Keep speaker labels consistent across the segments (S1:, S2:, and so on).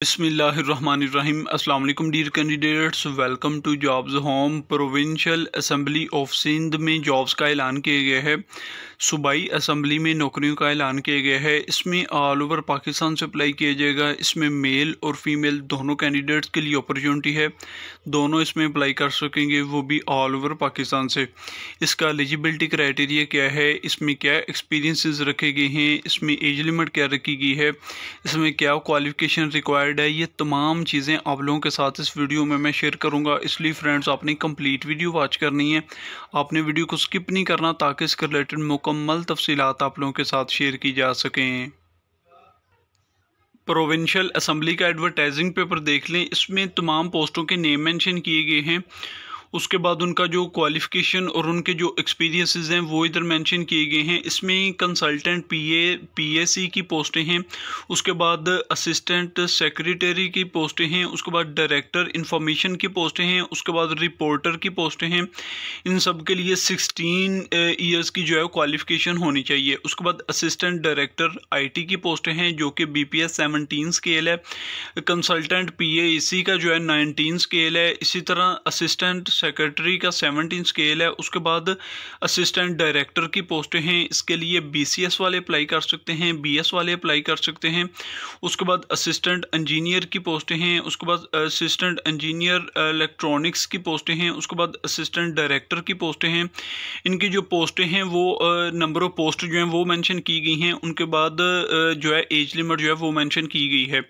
S1: बिस्मिल्लाहिर्रहमानिर्रहीम। अस्सलाम वालेकुम dear candidates, welcome to jobs home. Provincial assembly of Sindh में जॉब्स का ऐलान किया गया है। सूबाई असेंबली में नौकरियों का ऐलान किया गया है। इसमें ऑल ओवर पाकिस्तान से अप्लाई किया जाएगा। इसमें मेल और फीमेल दोनों कैंडिडेट्स के लिए अपॉर्चुनिटी है। दोनों इसमें अप्लाई कर सकेंगे, वो भी ऑल ओवर पाकिस्तान से। इसका एलिजिबिलिटी क्राइटेरिया क्या है, इसमें क्या एक्सपीरियंसेस रखे गए हैं, इसमें एज लिमिट क्या रखी गई है, इसमें क्या क्वालिफिकेशन रिक्वायर्ड है, ये तमाम चीज़ें आप लोगों के साथ इस वीडियो में मैं शेयर करूंगा। इसलिए फ्रेंड्स, आपने कंप्लीट वीडियो वॉच करनी है, आपने वीडियो को स्किप नहीं करना ताकि इसके रिलेटेड मुकम्मल तफसीलात आप लोगों के साथ शेयर की जा सकें। प्रोविंशियल असेंबली का एडवर्टाइजिंग पेपर देख लें, इसमें तमाम पोस्टों के नेम मेंशन किए गए हैं। उसके बाद उनका जो क्वालिफ़िकेशन और उनके जो एक्सपीरियंसेस हैं वो इधर मेंशन किए गए हैं। इसमें कंसल्टेंट पीएसी की पोस्टें हैं, उसके बाद असिस्टेंट सेक्रेटरी की पोस्टें हैं, उसके बाद डायरेक्टर इंफॉर्मेशन की पोस्टें हैं, उसके बाद रिपोर्टर की पोस्टें हैं। इन सब के लिए 16 ईयर्स की जो है क्वालिफ़िकेशन होनी चाहिए। उसके बाद असिस्टेंट डायरेक्टर आईटी की पोस्टें हैं जो कि बीपीएस 17 स्केल है। कंसल्टेंट पीएसी का जो है 19 स्केल है। इसी तरह असिस्टेंट सेक्रेटरी का 17 स्केल है। उसके बाद असिस्टेंट डायरेक्टर की पोस्टें हैं, इसके लिए बीसीएस वाले अप्लाई कर सकते हैं, बीएस वाले अप्लाई कर सकते हैं। उसके बाद असिस्टेंट इंजीनियर की पोस्टें हैं, उसके बाद असिस्टेंट इंजीनियर इलेक्ट्रॉनिक्स की पोस्टें हैं, उसके बाद असिस्टेंट डायरेक्टर की पोस्टें हैं। इनकी जो पोस्टें हैं वो नंबर ऑफ पोस्ट जो हैं वो मेंशन की गई हैं। उनके बाद जो है एज लिमिट जो है वो मेंशन की गई है।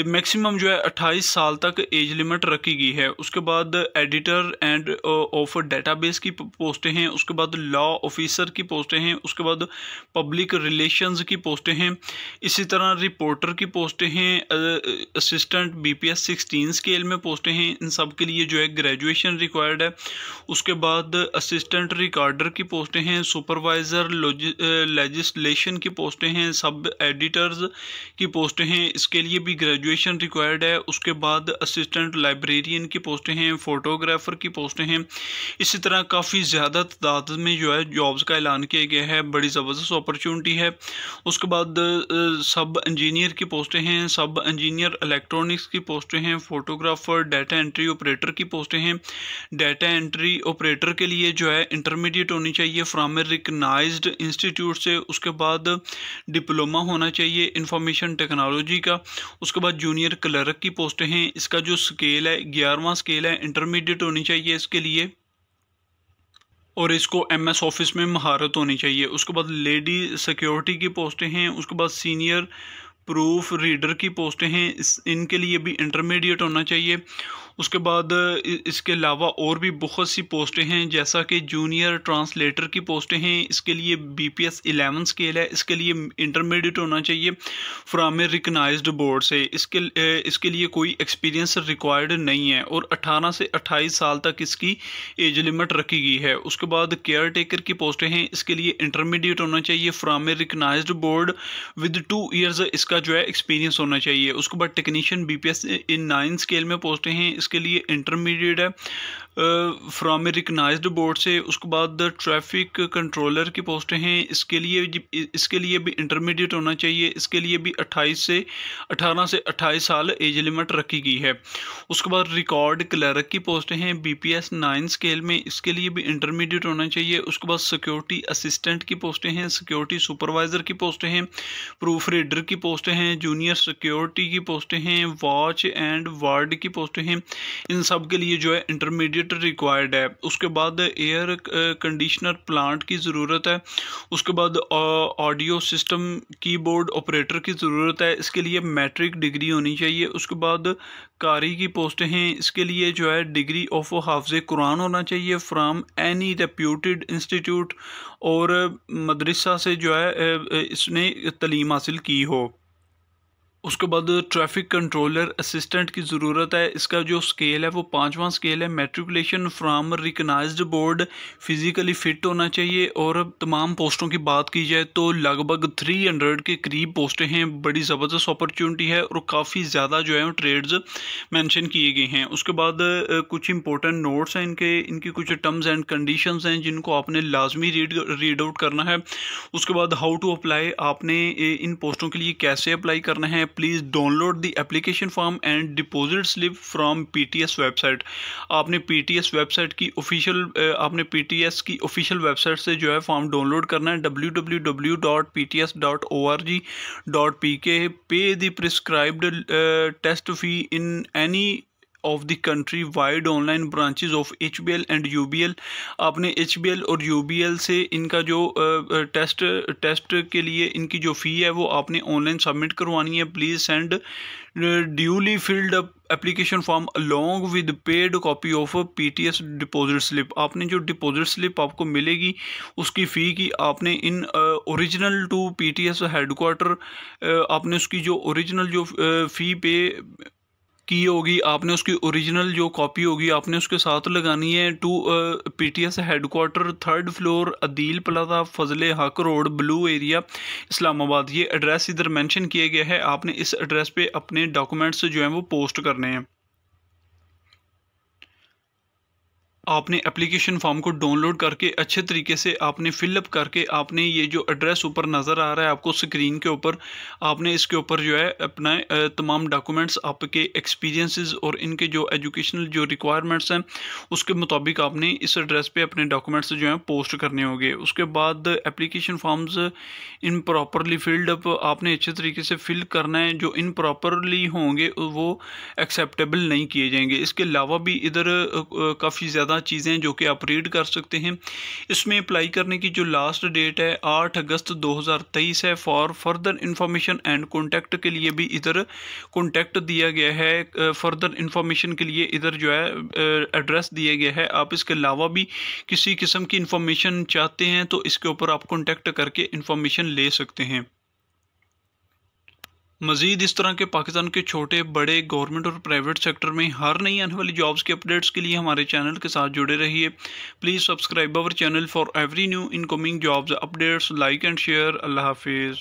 S1: मैक्सिमम जो है 28 साल तक एज लिमिट रखी गई है। उसके बाद एडिटर एंड ऑफ डेटाबेस की पोस्टें हैं, उसके बाद लॉ ऑफिसर की पोस्टें हैं, उसके बाद पब्लिक रिलेशंस की पोस्टें हैं। इसी तरह रिपोर्टर की पोस्टें हैं, असिस्टेंट बीपीएस 16 स्केल में पोस्टें हैं। इन सब के लिए जो है ग्रेजुएशन रिक्वायर्ड है। उसके बाद असिस्टेंट रिकॉर्डर की पोस्टें हैं, सुपरवाइज़र लेजिस्लेशन की पोस्टें हैं, सब एडिटर्स की पोस्टें हैं, इसके लिए भी ग्रेजुएशन रिक्वायर्ड है। उसके बाद असिस्टेंट लाइब्रेरियन की पोस्टें हैं, फोटोग्राफर की पोस्टें हैं। इसी तरह काफ़ी ज़्यादा तादाद में जो है जॉब्स का ऐलान किया गया है। बड़ी ज़बरदस्त अपॉर्चुनिटी है। उसके बाद सब इंजीनियर की पोस्टें हैं, सब इंजीनियर इलेक्ट्रॉनिक्स की पोस्टें हैं, फोटोग्राफर डाटा एंट्री ऑपरेटर की पोस्टें हैं। डाटा एंट्री ऑपरेटर के लिए जो है इंटरमीडिएट होनी चाहिए फ्रॉम ए रिकग्नाइज्ड इंस्टीट्यूट से। उसके बाद डिप्लोमा होना चाहिए इंफॉर्मेशन टेक्नोलॉजी का। उसके बाद जूनियर क्लर्क की पोस्टें हैं, इसका जो स्केल है 11वां स्केल है, इंटरमीडिएट होनी चाहिए इसके लिए, और इसको एमएस ऑफिस में महारत होनी चाहिए। उसके बाद लेडी सिक्योरिटी की पोस्टें हैं, उसके बाद सीनियर प्रूफ रीडर की पोस्टें हैं, इनके लिए भी इंटरमीडिएट होना चाहिए। उसके बाद इसके अलावा और भी बहुत सी पोस्टें हैं, जैसा कि जूनियर ट्रांसलेटर की पोस्टें हैं, इसके लिए बीपीएस 11 स्केल है, इसके लिए इंटरमीडिएट होना चाहिए फ्रॉम ए रिकग्नाइज्ड बोर्ड से। इसके लिए कोई एक्सपीरियंस रिक्वायर्ड नहीं है और 18 से 28 साल तक इसकी एज लिमिट रखी गई है। उसके बाद केयर टेकर की पोस्टें हैं, इसके लिए इंटरमीडिएट होना चाहिए from a recognised board with 2 years इसका जो है एक्सपीरियंस होना चाहिए। उसके बाद टेक्नीशियन बीपीएस इन 9 स्केल में पोस्टें हैं, इसके लिए इंटरमीडिएट है फ्रॉम ए रिकग्नाइज्ड बोर्ड से। उसके बाद ट्रैफिक कंट्रोलर की पोस्टें हैं, इसके लिए भी इंटरमीडिएट होना चाहिए। इसके लिए भी 18 से 28 साल एज लिमिट रखी गई है। उसके बाद रिकॉर्ड क्लर्क की पोस्टें हैं बीपीएस 9 स्केल में, इसके लिए भी इंटरमीडिएट होना चाहिए। उसके बाद सिक्योरिटी असिस्टेंट की पोस्टें हैं, सिक्योरिटी सुपरवाइज़र की पोस्टें हैं, प्रूफ रीडर की पोस्टें हैं, जूनियर सिक्योरिटी की पोस्टें हैं, वॉच एंड वार्ड की पोस्टें हैं। इन सब के लिए जो है इंटरमीडिएट रिक्वायर्ड है। उसके बाद एयर कंडीशनर प्लांट की ज़रूरत है। उसके बाद ऑडियो सिस्टम कीबोर्ड ऑपरेटर की ज़रूरत है, इसके लिए मैट्रिक डिग्री होनी चाहिए। उसके बाद कारी की पोस्टें हैं, इसके लिए जो है डिग्री ऑफ हाफिज़ कुरान होना चाहिए फ्रॉम एनी रेप्यूटेड इंस्टीट्यूट, और मदरसा से जो है इसने तलीम हासिल की हो। उसके बाद ट्रैफिक कंट्रोलर असिस्टेंट की ज़रूरत है, इसका जो स्केल है वो 5वां स्केल है। Matriculation from recognised board, physically fit होना चाहिए। और तमाम पोस्टों की बात की जाए तो लगभग 300 के करीब पोस्टें हैं। बड़ी ज़बरदस्त अपॉर्चुनिटी है और काफ़ी ज़्यादा जो है ट्रेड्स मेंशन किए गए हैं। उसके बाद कुछ इंपॉर्टेंट नोट्स हैं, इनकी कुछ टर्म्स एंड कंडीशंस हैं जिनको आपने लाजमी रीड आउट करना है। उसके बाद हाउ टू अप्लाई, आपने इन पोस्टों के लिए कैसे अप्लाई करना है, please download the application form and deposit slip from PTS website. आपने PTS वेबसाइट की आपने PTS की ऑफिशियल वेबसाइट से जो है फॉर्म डाउनलोड करना है, www.pts.org.pk। Pay the prescribed test fee in any of the country wide online branches of HBL and UBL। आपने HBL और UBL से इनका जो टेस्ट के लिए इनकी जो फ़ी है वो आपने ऑनलाइन सबमिट करवानी है। Please send duly filled up application form along with paid copy of PTS deposit slip. आपने जो डिपॉजिट स्लिप आपको मिलेगी उसकी फ़ी की आपने in original to PTS headquarter आपने उसकी जो ओरिजिनल जो फ़ी पे की होगी आपने उसकी ओरिजिनल जो कॉपी होगी आपने उसके साथ लगानी है to PTS headquarter 3rd floor Adeel plaza Fazle Haq road blue area Islamabad. ये एड्रेस इधर मेंशन किया गया है। आपने इस एड्रेस पे अपने डॉक्यूमेंट्स जो हैं वो पोस्ट करने हैं। आपने एप्लीकेशन फॉर्म को डाउनलोड करके अच्छे तरीके से आपने फिलअप करके आपने ये जो एड्रेस ऊपर नज़र आ रहा है आपको स्क्रीन के ऊपर, आपने इसके ऊपर जो है अपना तमाम डॉक्यूमेंट्स आपके एक्सपीरियंसेस और इनके जो एजुकेशनल जो रिक्वायरमेंट्स हैं उसके मुताबिक आपने इस एड्रेस पे अपने डॉक्यूमेंट्स जो हैं पोस्ट करने होंगे। उसके बाद application forms in properly filled up आपने अच्छे तरीके से फिल करना है। जो इन प्रॉपरली होंगे वो एक्सेप्टेबल नहीं किए जाएंगे। इसके अलावा भी इधर काफ़ी ज़्यादा चीज़ें जो कि आप रीड कर सकते हैं। इसमें अप्लाई करने की जो लास्ट डेट है 8 अगस्त 2023 है। For further information and contact के लिए भी इधर कॉन्टैक्ट दिया गया है। फर्दर इंफॉर्मेशन के लिए इधर जो है एड्रेस दिया गया है। आप इसके अलावा भी किसी किस्म की इंफॉर्मेशन चाहते हैं तो इसके ऊपर आप कॉन्टैक्ट करके इंफॉर्मेशन ले सकते हैं। मज़ीद इस तरह के पाकिस्तान के छोटे बड़े गवर्नमेंट और प्राइवेट सेक्टर में हर नई आने वाली जॉब्स के अपडेट्स के लिए हमारे चैनल के साथ जुड़े रहिए। Please subscribe our channel for every new incoming jobs updates. Like and share. अल्लाह हाफिज़।